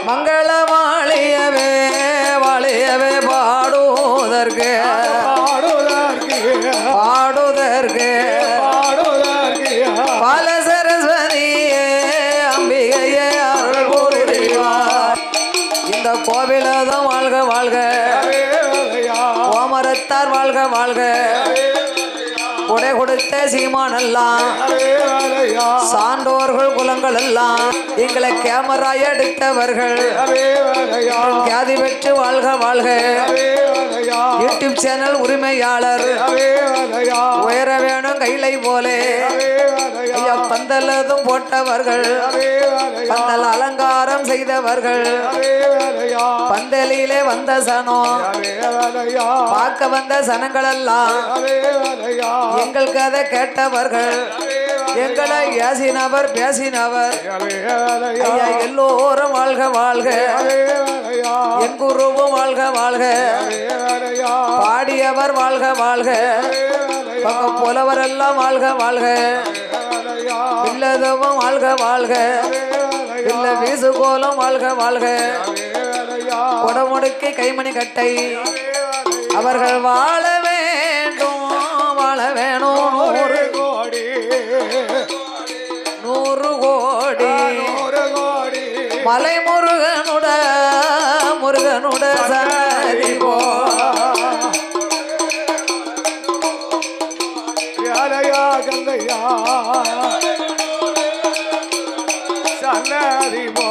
மங்கள வாழியவே வாழியவே பாடுவதற்கு பாடுவதற்கு பால சரஸ்வதியே அம்பிகையே அருள் புரிவார். இந்த கோவிலதும் வாழ்க வாழ்க கோமரத்தார் வாழ்க வாழ்க கொடை கொடுத்த சீமானெல்லாம் சான்றோர்கள் குலங்கள் எல்லாம் எங்களை கேமரா எடுத்தவர்கள் வியாதி பெற்று வாழ்க வாழ்க. யூடியூப் சேனல் உரிமையாளர் உயர வேணும் கைலை போலே ஐயா பந்தலதும் போட்டவர்கள் பந்தல் அலங்காரம் செய்தவர்கள் பந்தலிலே வந்த சனம் பார்க்க வந்த சனங்கள் எல்லாம் எங்கள் கதை கேட்டவர்கள் எங்களை ஏசினவர் பேசினவர் ஐயா எல்லோரும் வாழ்க வாழ்க என் குருவும் வாழ்க வாழ்க பாடியவர் வாழ்க வாழ்க புலவரெல்லாம் வாழ்க வாழ்க இல்லதவும் வாழ்க வாழ்க இல்ல வீசுகோலம் வாழ்க வாழ்க கொடமுடுக்கி கைமணி கட்டை அவர்கள் வாழ வேண்டும் வாழ வேணும் 100 கோடி மலை முருகனுட முருகனுட சன்னதி போ சன்னதி போ